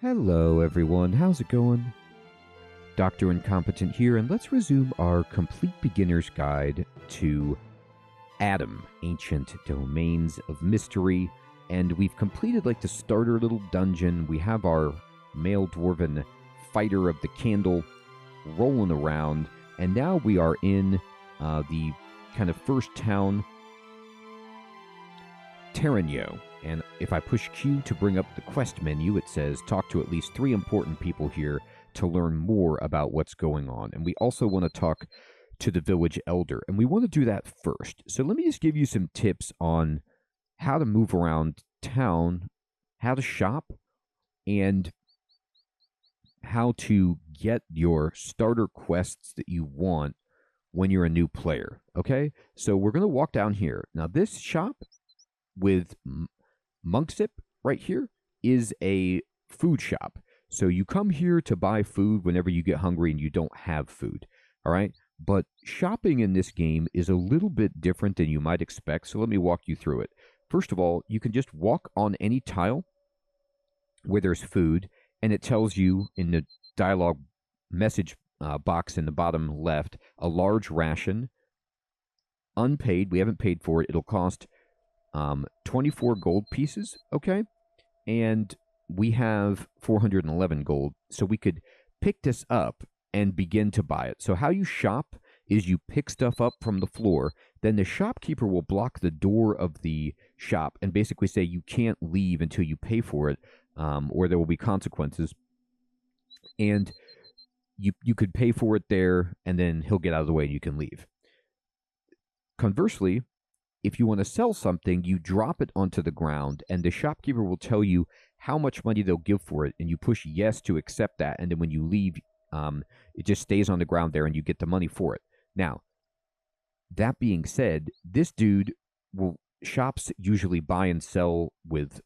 Hello everyone, how's it going? Dr. Incompetent here, and let's resume our complete beginner's guide to ADOM, Ancient Domains of Mystery, and we've completed like the starter little dungeon. We have our male Dwarven Fighter of the Candle rolling around, and now we are in the kind of first town, Terranio. And if I push Q to bring up the quest menu, it says talk to at least 3 important people here to learn more about what's going on. And we also want to talk to the village elder, and we want to do that first. So let me just give you some tips on how to move around town, how to shop, and how to get your starter quests that you want when you're a new player. Okay, so we're going to walk down here. Now this shop with Monksip right here is a food shop. So you come here to buy food whenever you get hungry and you don't have food. All right. But shopping in this game is a little bit different than you might expect. So let me walk you through it. First of all, you can just walk on any tile where there's food, and it tells you in the dialogue message box in the bottom left, a large ration, unpaid. We haven't paid for it. It'll cost 24 gold pieces, okay? And we have 411 gold, so we could pick this up and begin to buy it. So how you shop is you pick stuff up from the floor, then the shopkeeper will block the door of the shop and basically say you can't leave until you pay for it, or there will be consequences. And you could pay for it there, and then he'll get out of the way and you can leave. Conversely, if you want to sell something, you drop it onto the ground, and the shopkeeper will tell you how much money they'll give for it, and you push yes to accept that, and then when you leave, it just stays on the ground there, and you get the money for it. Now, that being said, this dude shops usually buy and sell with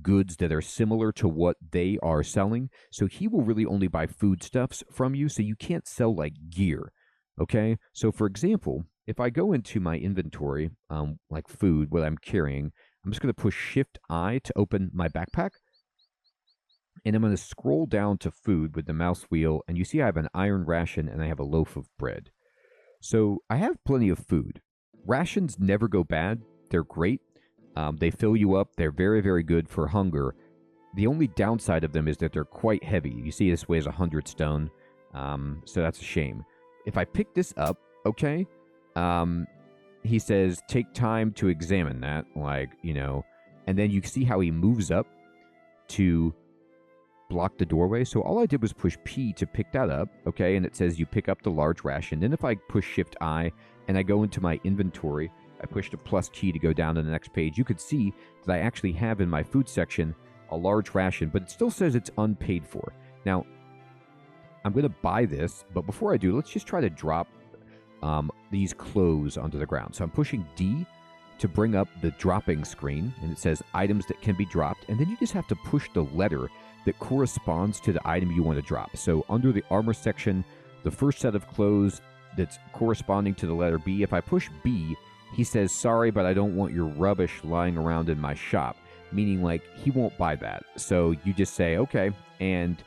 goods that are similar to what they are selling, so he will really only buy foodstuffs from you, so you can't sell like gear, okay? So for example, if I go into my inventory, like food, what I'm carrying, I'm just going to push Shift-I to open my backpack. And I'm going to scroll down to food with the mouse wheel. And you see I have an iron ration and I have a loaf of bread. So I have plenty of food. Rations never go bad. They're great. They fill you up. They're very, very good for hunger. The only downside of them is that they're quite heavy. You see this weighs 100 stone. So that's a shame. If I pick this up, okay, he says, take time to examine that, like, you know, and then you see how he moves up to block the doorway. So all I did was push P to pick that up, okay, and it says you pick up the large ration. Then if I push Shift-I and I go into my inventory, I push the plus key to go down to the next page, you could see that I actually have in my food section a large ration, but it still says it's unpaid for. Now, I'm going to buy this, but before I do, let's just try to drop these clothes onto the ground. So I'm pushing D to bring up the dropping screen, and it says items that can be dropped, and then you just have to push the letter that corresponds to the item you want to drop. So under the armor section, the first set of clothes that's corresponding to the letter B, if I push B, he says, sorry, but I don't want your rubbish lying around in my shop, meaning like he won't buy that. So you just say, okay, and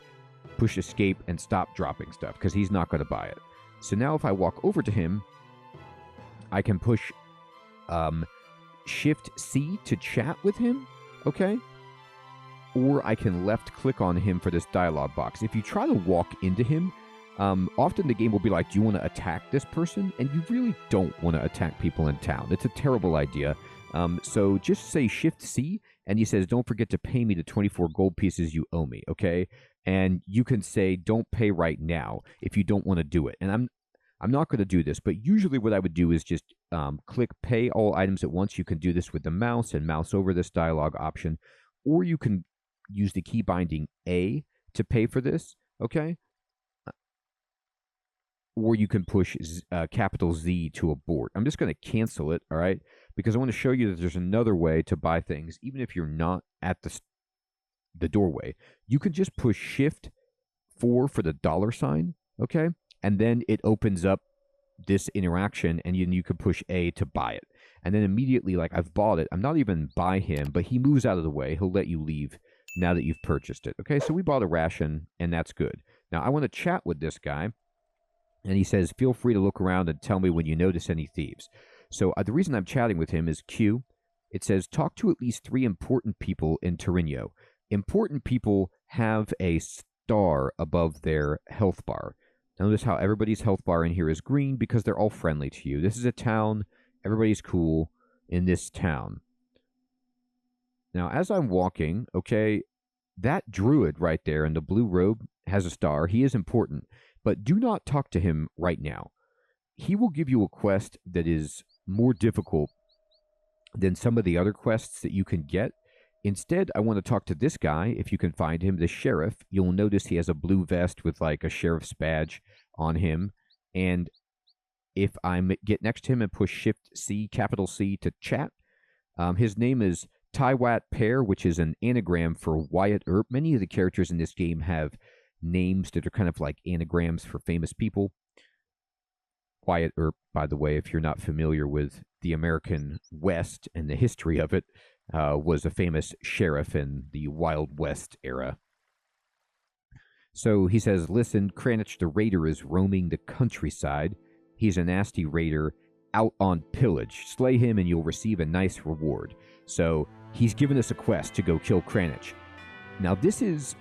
push escape and stop dropping stuff because he's not going to buy it. So now if I walk over to him, I can push Shift-C to chat with him, okay? Or I can left-click on him for this dialogue box. If you try to walk into him, often the game will be like, do you want to attack this person? And you really don't want to attack people in town. It's a terrible idea. So just say Shift-C, and he says, don't forget to pay me the 24 gold pieces you owe me, okay? And you can say, don't pay right now if you don't want to do it. And I'm not going to do this, but usually what I would do is just click pay all items at once. You can do this with the mouse and mouse over this dialogue option, or you can use the key binding A to pay for this, okay? Or you can push capital Z to abort. I'm just going to cancel it, all right? Because I want to show you that there's another way to buy things, even if you're not at the doorway. You can just push Shift-4 for the $sign, okay? And then it opens up this interaction, and you can push A to buy it. And then immediately, like, I've bought it. I'm not even by him, but he moves out of the way. He'll let you leave now that you've purchased it. Okay, so we bought a ration, and that's good. Now, I want to chat with this guy, and he says, feel free to look around and tell me when you notice any thieves. So the reason I'm chatting with him is Q. It says, talk to at least 3 important people in Torino. Important people have a star above their health bar. Notice how everybody's health bar in here is green because they're all friendly to you. This is a town. Everybody's cool in this town. Now, as I'm walking, okay, that druid right there in the blue robe has a star. He is important, but do not talk to him right now. He will give you a quest that is more difficult than some of the other quests that you can get. Instead, I want to talk to this guy, if you can find him, the sheriff. You'll notice he has a blue vest with like a sheriff's badge on him. And if I get next to him and push Shift-C, capital C to chat, his name is Tywat Pear, which is an anagram for Wyatt Earp. Many of the characters in this game have names that are kind of like anagrams for famous people. Wyatt Earp, by the way, if you're not familiar with the American West and the history of it, was a famous sheriff in the Wild West era. So he says, listen, Kranich the Raider is roaming the countryside. He's a nasty raider out on pillage. Slay him and you'll receive a nice reward. So he's given us a quest to go kill Kranich. Now this is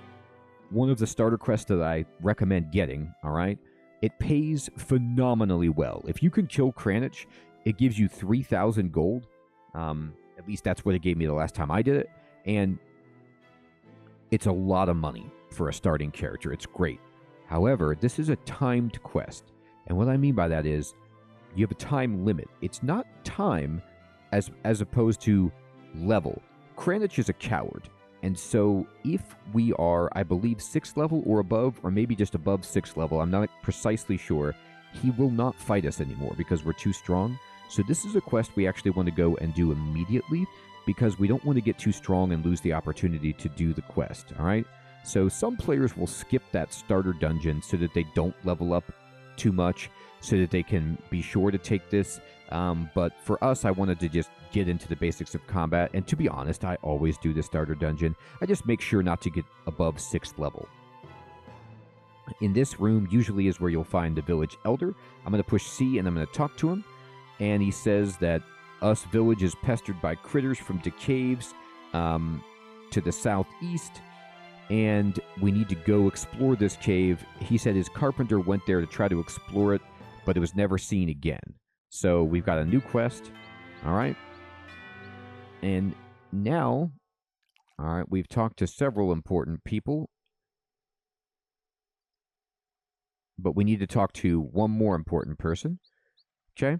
one of the starter quests that I recommend getting, all right? It pays phenomenally well. If you can kill Kranich, it gives you 3,000 gold. At least that's what it gave me the last time I did it. And it's a lot of money for a starting character. It's great. However, this is a timed quest. And what I mean by that is you have a time limit. It's not time as opposed to level. Kranich is a coward. And so if we are, I believe, 6th level or above, or maybe just above 6th level, I'm not precisely sure, he will not fight us anymore because we're too strong. So this is a quest we actually want to go and do immediately because we don't want to get too strong and lose the opportunity to do the quest, all right? So some players will skip that starter dungeon so that they don't level up too much so that they can be sure to take this. But for us, I wanted to just get into the basics of combat. And to be honest, I always do the starter dungeon. I just make sure not to get above 6th level. In this room usually is where you'll find the village elder. I'm going to push C and I'm going to talk to him. And he says that us village is pestered by critters from the caves to the southeast. And we need to go explore this cave. He said his carpenter went there to try to explore it, but it was never seen again. So we've got a new quest. All right. And now, all right, we've talked to several important people. But we need to talk to one more important person. Okay.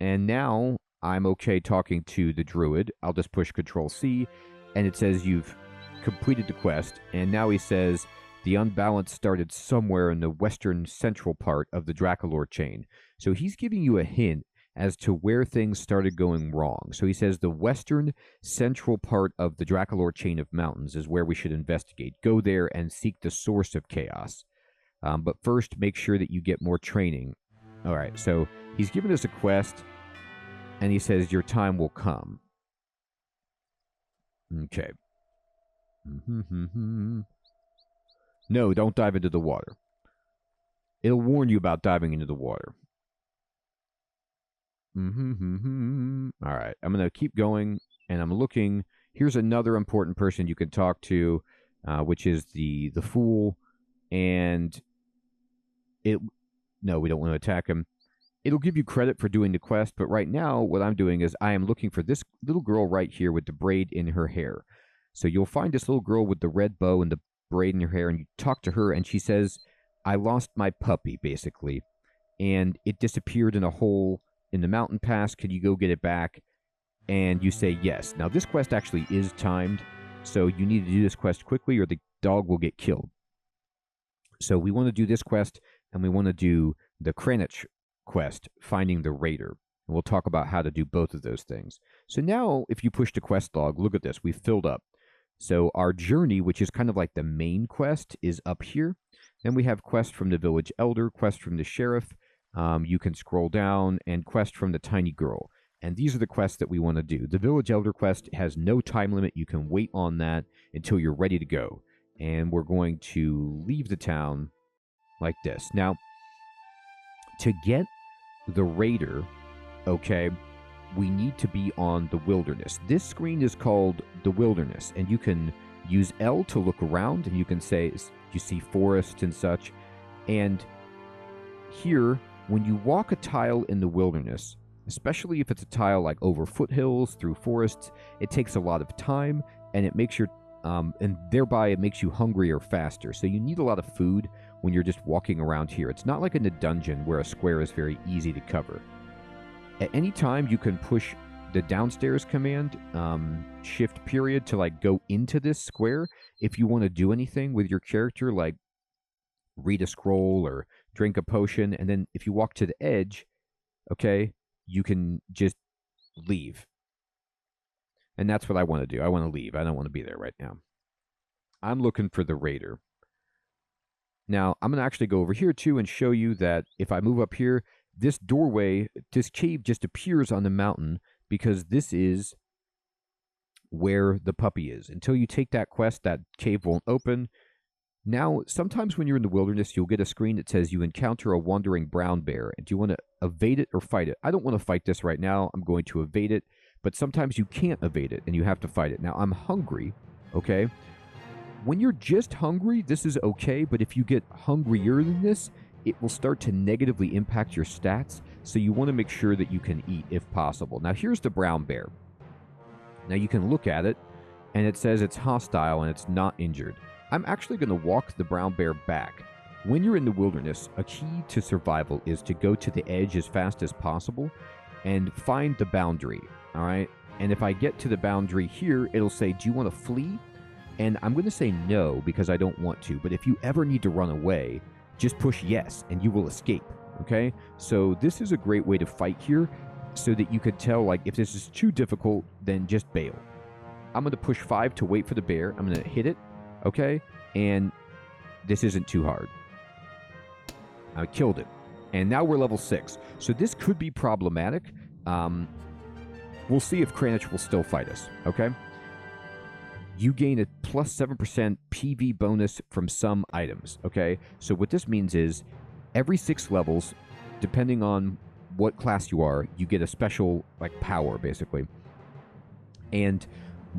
And now I'm okay talking to the druid. I'll just push Control C, and it says you've completed the quest. And now he says the unbalance started somewhere in the western central part of the Draculor chain. So he's giving you a hint as to where things started going wrong. So he says the western central part of the Draculor chain of mountains is where we should investigate. Go there and seek the source of chaos. But first, make sure that you get more training. All right, so he's given us a quest, and he says your time will come. Okay. No, don't dive into the water. It'll warn you about diving into the water. All right, I'm going to keep going, and I'm looking. Here's another important person you can talk to, which is the fool, and no, we don't want to attack him. It'll give you credit for doing the quest, but right now what I'm doing is I am looking for this little girl right here with the braid in her hair. So you'll find this little girl with the red bow and the braid in her hair, and you talk to her, and she says, I lost my puppy, basically, and it disappeared in a hole in the mountain pass. Can you go get it back? And you say yes. Now, this quest actually is timed, so you need to do this quest quickly or the dog will get killed. So we want to do this quest, and we want to do the Kranich quest, finding the raider. And we'll talk about how to do both of those things. So now, if you push the quest log, look at this. We've filled up. So our journey, which is kind of like the main quest, is up here. Then we have quest from the village elder, quest from the sheriff. You can scroll down, and quest from the tiny girl. And these are the quests that we want to do. The Village Elder quest has no time limit. You can wait on that until you're ready to go. And we're going to leave the town like this. Now, to get the Raider, okay, we need to be on the Wilderness. This screen is called the Wilderness, and you can use L to look around, and you can say, you see forest and such. And here, when you walk a tile in the Wilderness, especially if it's a tile like over foothills, through forests, it takes a lot of time, and it makes your and thereby it makes you hungrier faster. So you need a lot of food when you're just walking around here. It's not like in the dungeon where a square is very easy to cover. At any time, you can push the downstairs command, shift period, to like go into this square if you want to do anything with your character, like read a scroll or drink a potion. And then if you walk to the edge, okay, you can just leave. And that's what I want to do. I want to leave. I don't want to be there right now. I'm looking for the Raider. Now, I'm going to actually go over here too and show you that if I move up here, this doorway, this cave just appears on the mountain because this is where the puppy is. Until you take that quest, that cave won't open. Now, sometimes when you're in the wilderness, you'll get a screen that says you encounter a wandering brown bear. And do you want to evade it or fight it? I don't want to fight this right now. I'm going to evade it. But sometimes you can't evade it and you have to fight it. Now, I'm hungry, okay? When you're just hungry, this is okay. But if you get hungrier than this, it will start to negatively impact your stats. So you want to make sure that you can eat if possible. Now, here's the brown bear. Now, you can look at it, and it says it's hostile and it's not injured. I'm actually going to walk the brown bear back. When you're in the wilderness, a key to survival is to go to the edge as fast as possible and find the boundary, all right? And if I get to the boundary here, it'll say, do you want to flee? And I'm going to say no because I don't want to. But if you ever need to run away, just push yes and you will escape, okay? So this is a great way to fight here so that you could tell, like, if this is too difficult, then just bail. I'm going to push 5 to wait for the bear. I'm going to hit it, okay? And this isn't too hard. I killed it. And now we're level 6. So this could be problematic. We'll see if Kranich will still fight us, okay? You gain a plus 7% PV bonus from some items, okay? So what this means is every 6 levels, depending on what class you are, you get a special, like, power, basically. And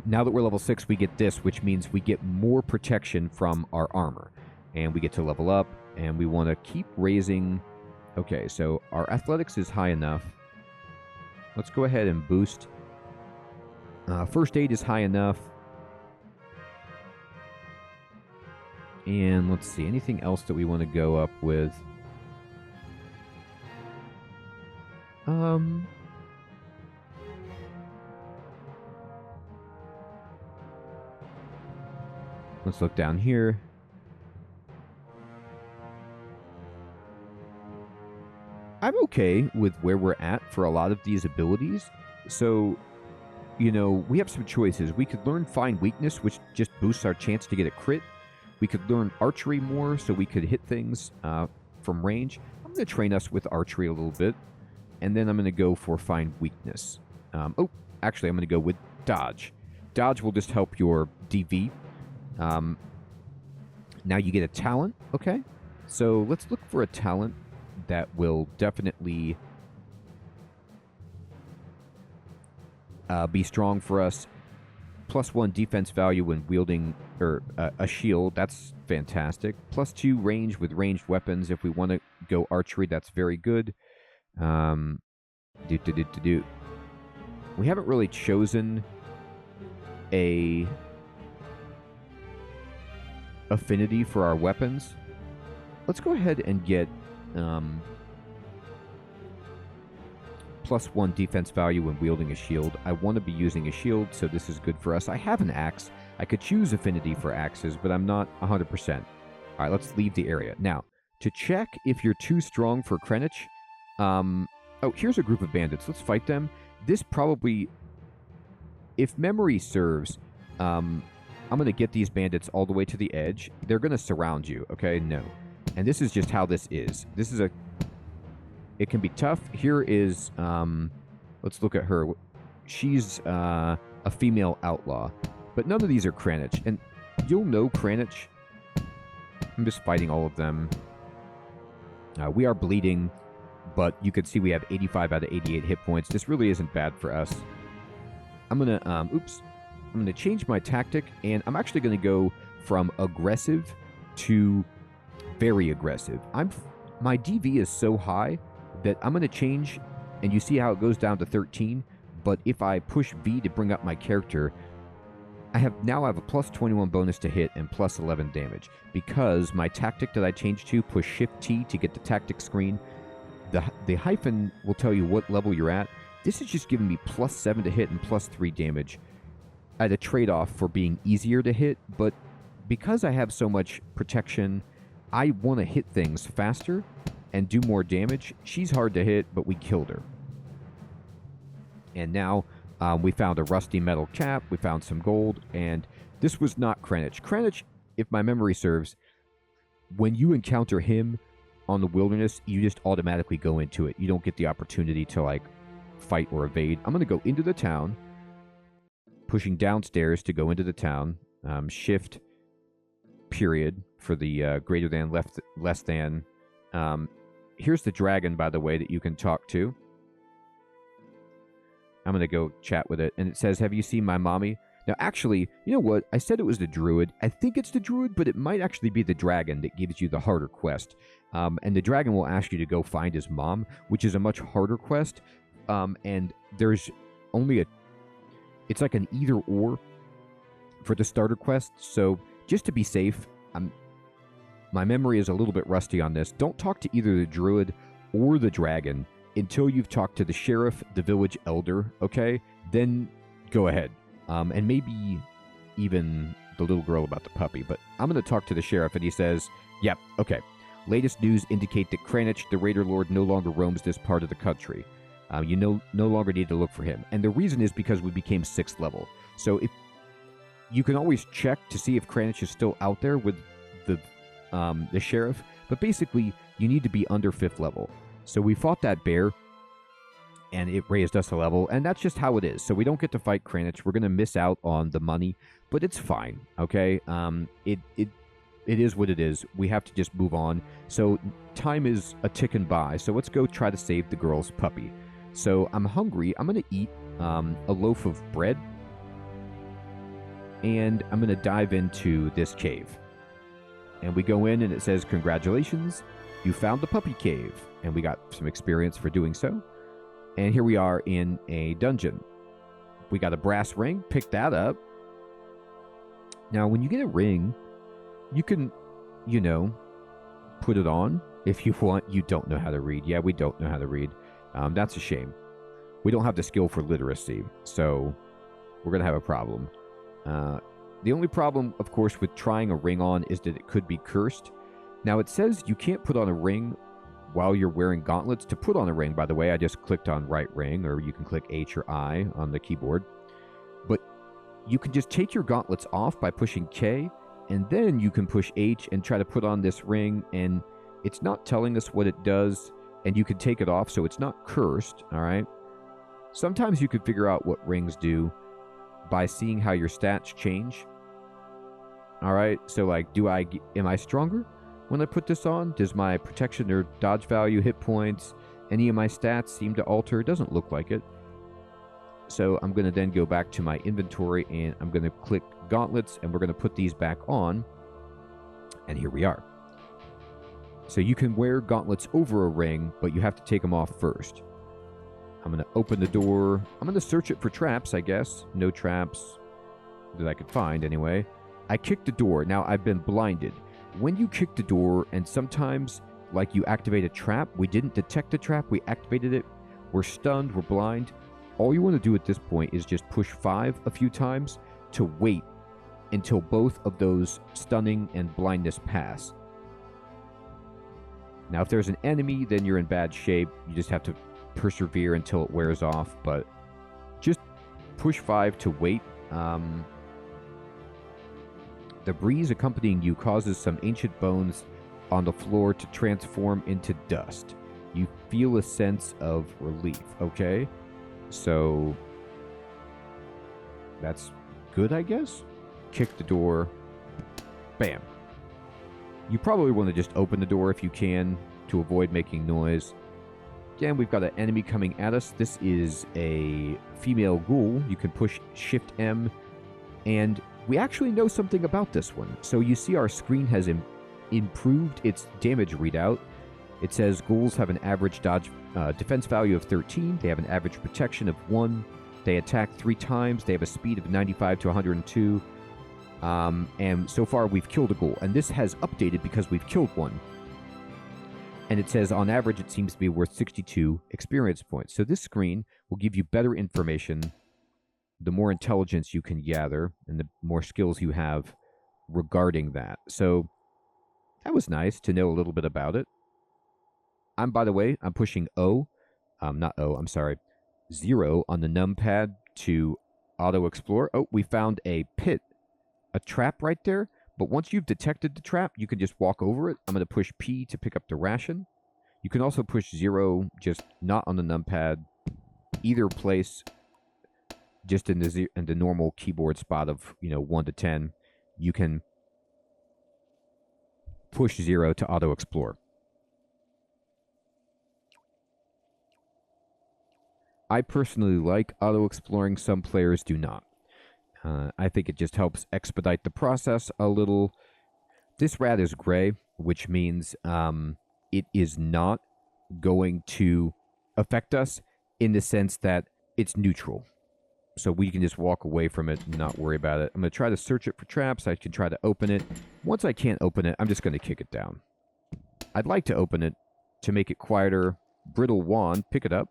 now that we're level 6, we get this, which means we get more protection from our armor. And we get to level up, and we want to keep raising. Okay, so our athletics is high enough. Let's go ahead and boost. First aid is high enough. And let's see, anything else that we want to go up with? Let's look down here. I'm okay with where we're at for a lot of these abilities. So, you know, we have some choices. We could learn Find Weakness, which just boosts our chance to get a crit. We could learn Archery more, so we could hit things from range. I'm going to train us with Archery a little bit. And then I'm going to go for Find Weakness. Actually, I'm going to go with Dodge. Dodge will just help your DV. Now you get a talent, okay? So let's look for a talent that will definitely be strong for us. +1 defense value when wielding a shield. That's fantastic. +2 range with ranged weapons. If we want to go archery, that's very good. We haven't really chosen a affinity for our weapons. Let's go ahead and get +1 defense value when wielding a shield. I want to be using a shield, so this is good for us. I have an axe. I could choose affinity for axes, but I'm not 100%. All right, let's leave the area. Now, to check if you're too strong for Kranich, oh, here's a group of bandits. Let's fight them. This probably, if memory serves, I'm going to get these bandits all the way to the edge. They're going to surround you, okay? No. And this is just how this is. This is it can be tough. Here is, Let's look at her. She's a female outlaw. But none of these are Kranich. And you'll know Kranich. I'm just fighting all of them. We are bleeding, but you can see we have 85 out of 88 hit points. This really isn't bad for us. I'm going to, I'm going to change my tactic, and I'm actually going to go from aggressive to very aggressive. My DV is so high that I'm going to change, and you see how it goes down to 13, but if I push V to bring up my character, I now have a plus 21 bonus to hit and plus 11 damage, because my tactic that I changed to, push Shift T to get the tactic screen. The hyphen will tell you what level you're at. This is just giving me plus 7 to hit and plus 3 damage at a trade-off for being easier to hit, but because I have so much protection, I want to hit things faster and do more damage. She's hard to hit, but we killed her. And now we found a rusty metal cap, we found some gold, and this was not Kranich. Kranich, if my memory serves, when you encounter him on the wilderness, you just automatically go into it. You don't get the opportunity to, like, fight or evade. I'm going to go into the town, pushing downstairs to go into the town. Shift, period, for the greater than, less than. Here's the dragon, by the way, that you can talk to. I'm going to go chat with it. And it says, have you seen my mommy? Now, actually, you know what? I said it was the druid. I think it's the druid, but it might actually be the dragon that gives you the harder quest. And the dragon will ask you to go find his mom, which is a much harder quest. And there's only it's like an either or for the starter quest. So just to be safe, my memory is a little bit rusty on this. Don't talk to either the druid or the dragon until you've talked to the sheriff, the village elder, okay? Then go ahead. And maybe even the little girl about the puppy. But I'm going to talk to the sheriff, and he says, yep, okay. Latest news indicate that Kranich, the Raider Lord, no longer roams this part of the country. You no longer need to look for him. And the reason is because we became 6th level. So if you can always check to see if Kranich is still out there with the sheriff. But basically, you need to be under 5th level. So we fought that bear, and it raised us a level, and that's just how it is. So we don't get to fight Kranich. We're going to miss out on the money, but it's fine, okay? It is what it is. We have to just move on. So time is a ticking by, so let's go try to save the girl's puppy. So I'm hungry. I'm going to eat a loaf of bread, and I'm going to dive into this cave. And we go in, and it says, congratulations, you found the puppy cave. And we got some experience for doing so. And here we are in a dungeon. We got a brass ring. Pick that up. Now, when you get a ring, you can, put it on if you want. You don't know how to read. Yeah, we don't know how to read. That's a shame. We don't have the skill for literacy, so we're going to have a problem. The only problem, of course, with trying a ring on is that it could be cursed. Now, it says you can't put on a ring while you're wearing gauntlets. To put on a ring, by the way, I just clicked on right ring, or you can click H or I on the keyboard. But you can just take your gauntlets off by pushing K, and then you can push H and try to put on this ring, and it's not telling us what it does, and you can take it off, so it's not cursed, all right? Sometimes you can figure out what rings do by seeing how your stats change, all right? So, like, am I stronger when I put this on? Does my protection or dodge value, hit points, any of my stats seem to alter? It doesn't look like it. So I'm going to then go back to my inventory, and I'm going to click gauntlets, and we're going to put these back on. And here we are. So you can wear gauntlets over a ring, but you have to take them off first. I'm going to open the door. I'm going to search it for traps, I guess. No traps that I could find anyway. I kicked the door. Now I've been blinded. When you kick the door, and sometimes, like, you activate a trap, we didn't detect the trap, we activated it, we're stunned, we're blind. All you want to do at this point is just push 5 a few times to wait until both of those stunning and blindness pass. Now, if there's an enemy, then you're in bad shape. You just have to persevere until it wears off, but just push 5 to wait. The breeze accompanying you causes some ancient bones on the floor to transform into dust. You feel a sense of relief, okay? So that's good, I guess. Kick the door. Bam. You probably want to just open the door if you can to avoid making noise. Again, we've got an enemy coming at us. This is a female ghoul. You can push Shift M, and we actually know something about this one. So you see our screen has improved its damage readout. It says ghouls have an average defense value of 13. They have an average protection of 1. They attack 3 times. They have a speed of 95 to 102. And so far we've killed a ghoul. And this has updated because we've killed one. And it says on average it seems to be worth 62 experience points. So this screen will give you better information the more intelligence you can gather and the more skills you have regarding that. So that was nice to know a little bit about it. By the way, I'm pushing O. Not O, I'm sorry. 0 on the numpad to auto-explore. Oh, we found a pit. A trap right there. But once you've detected the trap, you can just walk over it. I'm going to push P to pick up the ration. You can also push 0, just not on the numpad. Either place, just in the normal keyboard spot of 1 to 10, you can push 0 to auto-explore. I personally like auto-exploring. Some players do not. I think it just helps expedite the process a little. This rat is gray, which means it is not going to affect us in the sense that it's neutral. So we can just walk away from it and not worry about it. I'm going to try to search it for traps. I can try to open it. Once I can't open it, I'm just going to kick it down. I'd like to open it to make it quieter. Brittle wand, pick it up.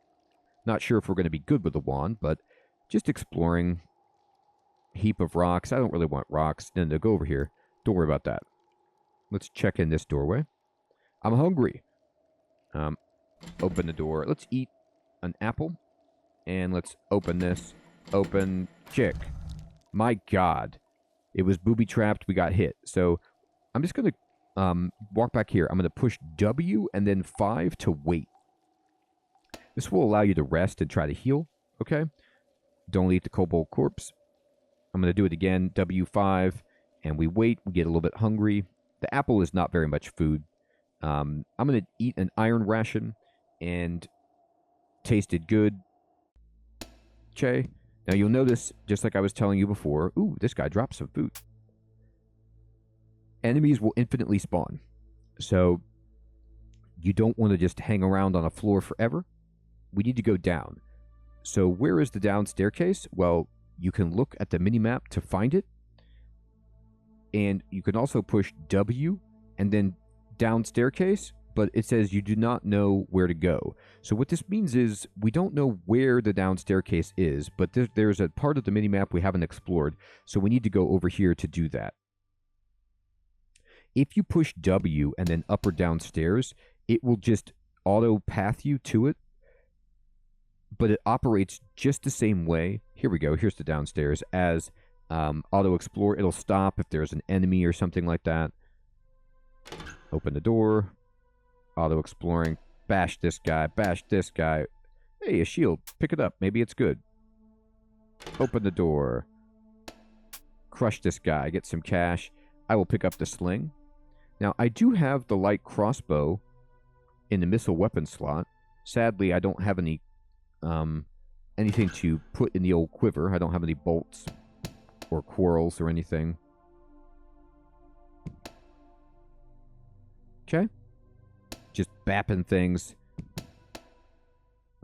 Not sure if we're going to be good with the wand, but just exploring. Heap of rocks. I don't really want rocks. No, go over here. Don't worry about that. Let's check in this doorway. I'm hungry. Open the door. Let's eat an apple. And let's open this. Open. Check. My God. It was booby-trapped. We got hit. So I'm just going to walk back here. I'm going to push W and then 5 to wait. This will allow you to rest and try to heal. Okay? Don't eat the kobold corpse. I'm going to do it again, W5, and we wait. We get a little bit hungry. The apple is not very much food. I'm going to eat an iron ration, and tasted good. Okay. Now you'll notice, just like I was telling you before, ooh, this guy dropped some food. Enemies will infinitely spawn. So you don't want to just hang around on a floor forever. We need to go down. So where is the down staircase? Well, you can look at the minimap to find it. And you can also push W and then down staircase, but it says you do not know where to go. So what this means is we don't know where the down staircase is, but there's a part of the minimap we haven't explored, so we need to go over here to do that. If you push W and then up or down stairs, it will just auto path you to it. But it operates just the same way. Here we go. Here's the downstairs. As auto-explore, it'll stop if there's an enemy or something like that. Open the door. Auto-exploring. Bash this guy. Bash this guy. Hey, a shield. Pick it up. Maybe it's good. Open the door. Crush this guy. Get some cash. I will pick up the sling. Now, I do have the light crossbow in the missile weapon slot. Sadly, I don't have anything to put in the old quiver. I don't have any bolts or quarrels or anything. Okay. Just bapping things.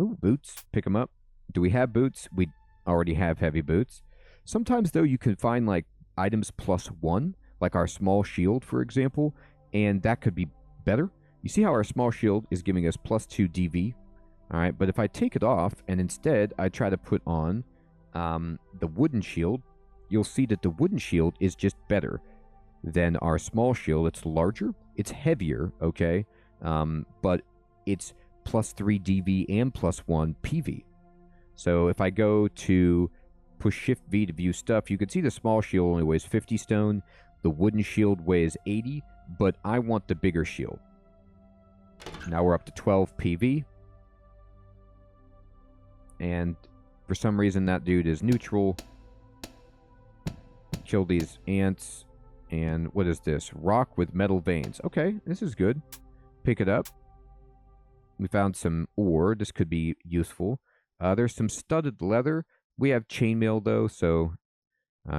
Ooh, boots. Pick them up. Do we have boots? We already have heavy boots. Sometimes, though, you can find, like, items +1, like our small shield, for example, and that could be better. You see how our small shield is giving us +2 DV? All right, but if I take it off and instead I try to put on the wooden shield, you'll see that the wooden shield is just better than our small shield. It's larger, it's heavier, okay, but it's +3 DV and +1 PV. So if I go to push Shift V to view stuff, you can see the small shield only weighs 50 stone, the wooden shield weighs 80, but I want the bigger shield. Now we're up to 12 PV. And For some reason, that dude is neutral. Kill these ants. And what is this? Rock with metal veins. Okay, this is good. Pick it up. We found some ore. This could be useful. There's some studded leather. We have chainmail, though, so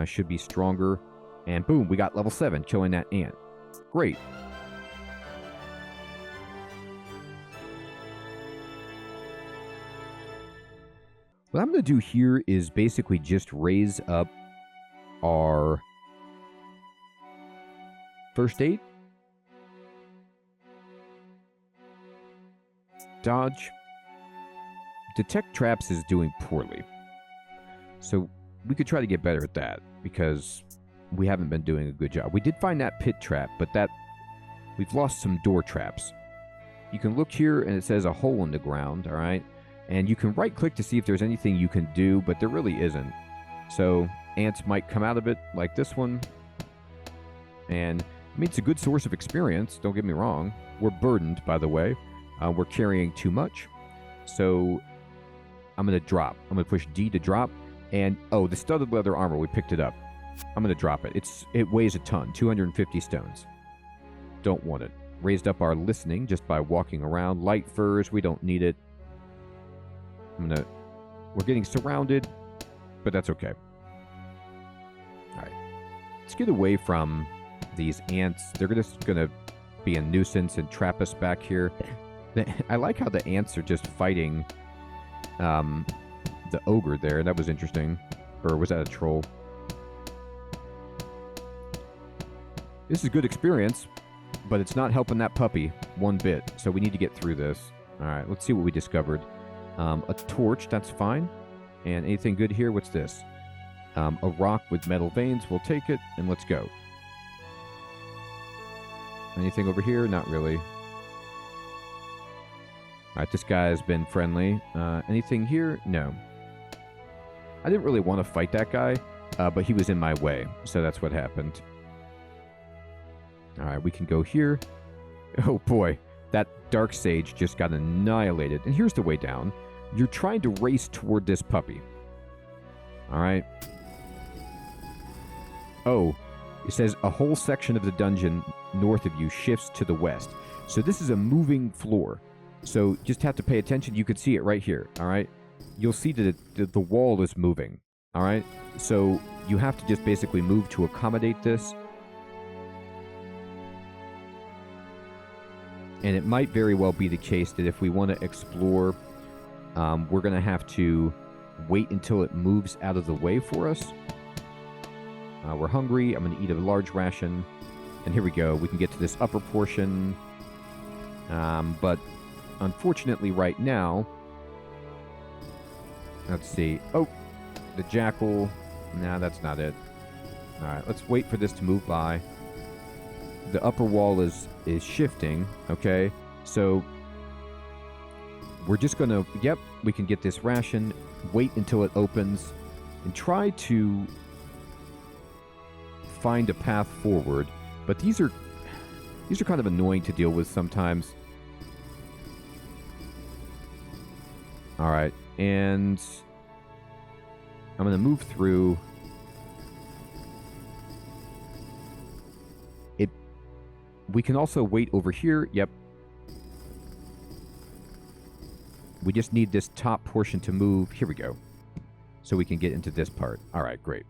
should be stronger. And boom, we got level 7, killing that ant. Great. What I'm going to do here is basically just raise up our first aid. Dodge. Detect traps is doing poorly. So we could try to get better at that because we haven't been doing a good job. We did find that pit trap, but we've lost some door traps. You can look here and it says a hole in the ground, all right? And you can right click to see if there's anything you can do, but there really isn't. So ants might come out of it like this one. And I mean, it's a good source of experience, don't get me wrong. We're burdened, by the way. We're carrying too much. So I'm going to drop. I'm going to push D to drop. And, oh, the studded leather armor, we picked it up. I'm going to drop it. It weighs a ton, 250 stones. Don't want it. Raised up our listening just by walking around. Light furs, we don't need it. We're getting surrounded, but that's okay. All right. Let's get away from these ants. They're just going to be a nuisance and trap us back here. I like how the ants are just fighting the ogre there. That was interesting. Or was that a troll? This is good experience, but it's not helping that puppy one bit. So we need to get through this. All right, let's see what we discovered. A torch, that's fine. And anything good here? What's this? A rock with metal veins. We'll take it, and let's go. Anything over here? Not really. Alright, this guy has been friendly. Anything here? No. I didn't really want to fight that guy, but he was in my way, so that's what happened. Alright, we can go here. Oh boy, that dark sage just got annihilated. And here's the way down. You're trying to race toward this puppy. Alright. Oh, it says a whole section of the dungeon north of you shifts to the west. So this is a moving floor. So just have to pay attention. You can see it right here, all right? You'll see that the wall is moving, all right? So you have to just basically move to accommodate this. And it might very well be the case that if we want to explore, we're going to have to wait until it moves out of the way for us. We're hungry. I'm going to eat a large ration. And here we go. We can get to this upper portion. But unfortunately right now, let's see. Oh, the jackal. Nah, that's not it. All right, let's wait for this to move by. The upper wall is shifting, okay? So we're just going to, yep, we can get this ration, wait until it opens, and try to find a path forward. But these are kind of annoying to deal with sometimes. All right, and I'm going to move through. We can also wait over here. Yep. We just need this top portion to move. Here we go. So we can get into this part. All right, great.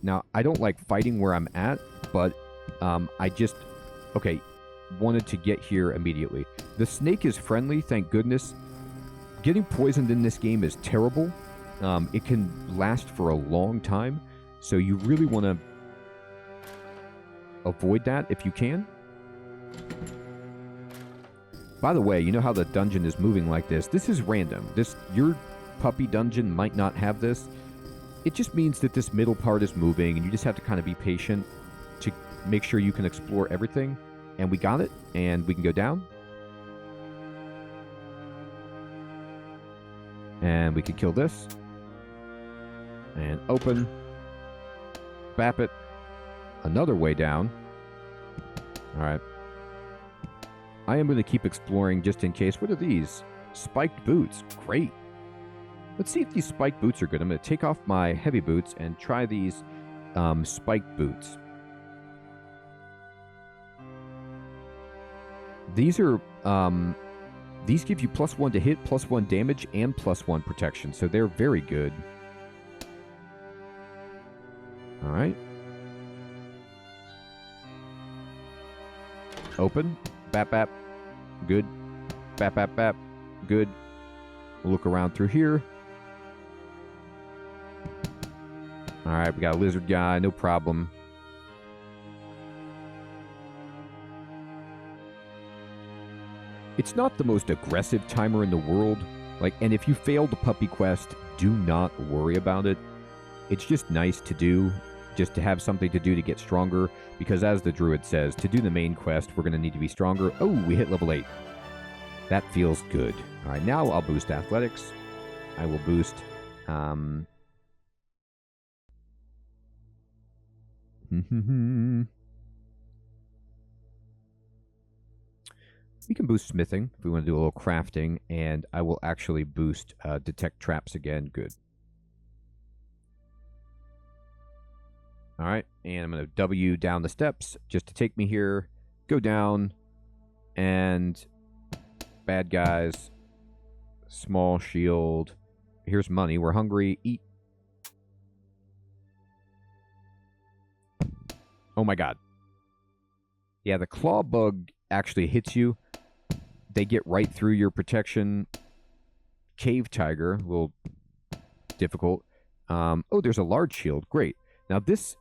Now, I don't like fighting where I'm at, but I just, okay, wanted to get here immediately. The snake is friendly, thank goodness. Getting poisoned in this game is terrible. It can last for a long time, so you really want to avoid that if you can. By the way, you know how the dungeon is moving like this? This is random. Your puppy dungeon might not have this. It just means that this middle part is moving, and you just have to kind of be patient to make sure you can explore everything. And we got it, and we can go down. And we can kill this. And open. Bap it. Another way down. All right. I am going to keep exploring just in case. What are these? Spiked boots. Great. Let's see if these spiked boots are good. I'm going to take off my heavy boots and try these spiked boots. These are these give you +1 to hit, +1 damage, and +1 protection, so they're very good. All right. Open. Bap, bap. Good. Bap, bap, bap. Good. We'll look around through here. All right, we got a lizard guy, no problem. It's not the most aggressive timer in the world. And if you fail the puppy quest, do not worry about it. It's just nice to do, just to have something to do to get stronger, because as the druid says, to do the main quest, we're going to need to be stronger. Oh, we hit level 8. That feels good. All right, now I'll boost athletics. I will boost... We can boost smithing if we want to do a little crafting, and I will actually boost detect traps again. Good. All right, and I'm going to W down the steps just to take me here. Go down, and bad guys, small shield. Here's money. We're hungry. Eat. Oh my god. Yeah, the claw bug actually hits you. They get right through your protection. Cave tiger, a little difficult. Oh, there's a large shield. Great. Now this...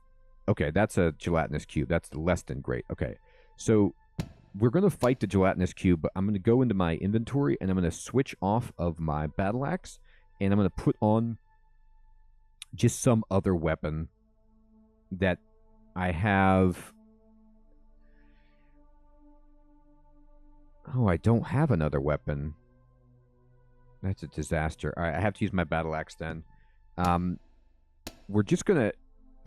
Okay, that's a gelatinous cube. That's less than great. Okay, so we're going to fight the gelatinous cube, but I'm going to go into my inventory, and I'm going to switch off of my battle axe, and I'm going to put on just some other weapon that I have... Oh, I don't have another weapon. That's a disaster. All right, I have to use my battle axe then. We're just going to...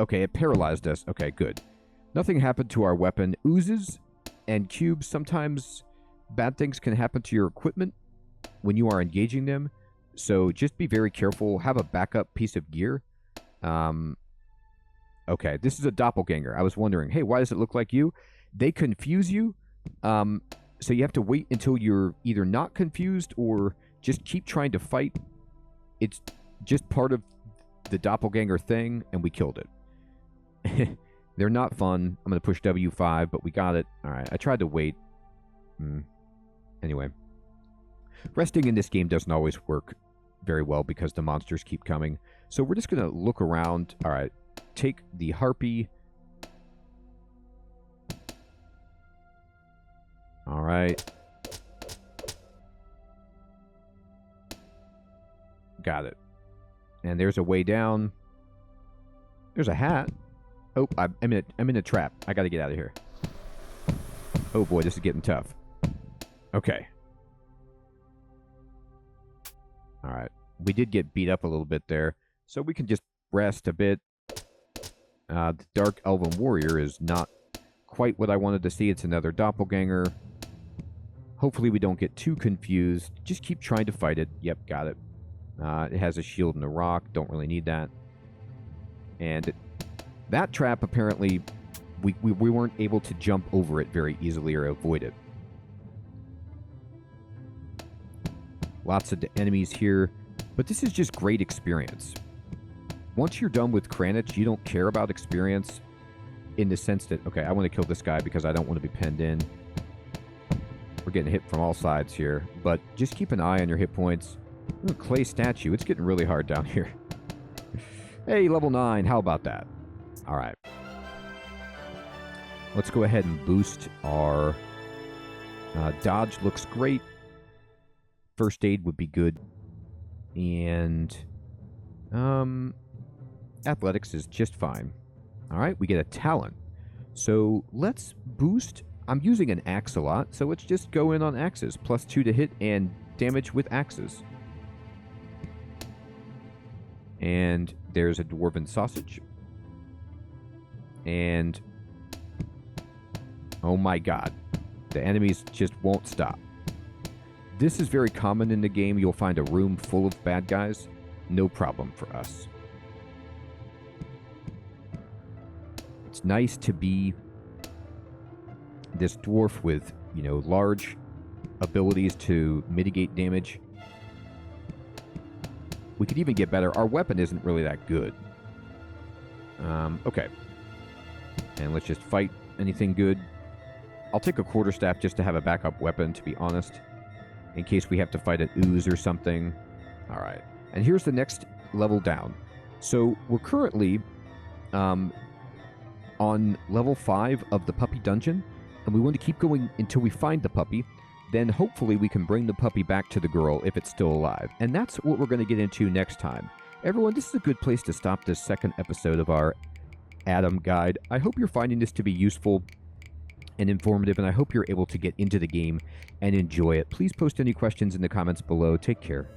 Okay, it paralyzed us. Okay, good. Nothing happened to our weapon. Oozes and cubes, sometimes bad things can happen to your equipment when you are engaging them. So just be very careful. Have a backup piece of gear. Okay, this is a doppelganger. I was wondering, hey, why does it look like you? They confuse you. So you have to wait until you're either not confused or just keep trying to fight. It's just part of the doppelganger thing, and we killed it. They're not fun. I'm going to push W5, but we got it. All right, I tried to wait. Anyway. Resting in this game doesn't always work very well because the monsters keep coming. So we're just going to look around. All right, take the harpy. All right. Got it. And there's a way down. There's a hat. Oh, I'm in a trap. I got to get out of here. Oh boy, this is getting tough. Okay. All right. We did get beat up a little bit there, so we can just rest a bit. The Dark Elven Warrior is not quite what I wanted to see. It's another doppelganger. Hopefully we don't get too confused. Just keep trying to fight it. Yep, got it. It has a shield and a rock. Don't really need that. And that trap, apparently, we weren't able to jump over it very easily or avoid it. Lots of enemies here. But this is just great experience. Once you're done with Kranich, you don't care about experience in the sense that, okay, I want to kill this guy because I don't want to be penned in. We're getting hit from all sides here. But just keep an eye on your hit points. Ooh, clay statue. It's getting really hard down here. Hey, level 9. How about that? All right. Let's go ahead and boost our dodge. Looks great. First aid would be good. And athletics is just fine. All right, we get a talent. So let's boost. I'm using an axe a lot, so let's just go in on axes. +2 to hit and damage with axes. And there's a dwarven sausage. And oh my god, the enemies just won't stop. This is very common in the game. You'll find a room full of bad guys, no problem for us. It's nice to be this dwarf with, you know, large abilities to mitigate damage. We could even get better. Our weapon isn't really that good. Okay. And let's just fight anything good. I'll take a quarterstaff just to have a backup weapon, to be honest, in case we have to fight an ooze or something. All right. And here's the next level down. So we're currently on level 5 of the puppy dungeon, and we want to keep going until we find the puppy. Then hopefully we can bring the puppy back to the girl if it's still alive. And that's what we're going to get into next time. Everyone, this is a good place to stop this second episode of our ADOM guide. I hope you're finding this to be useful and informative, and I hope you're able to get into the game and enjoy it. Please post any questions in the comments below. Take care.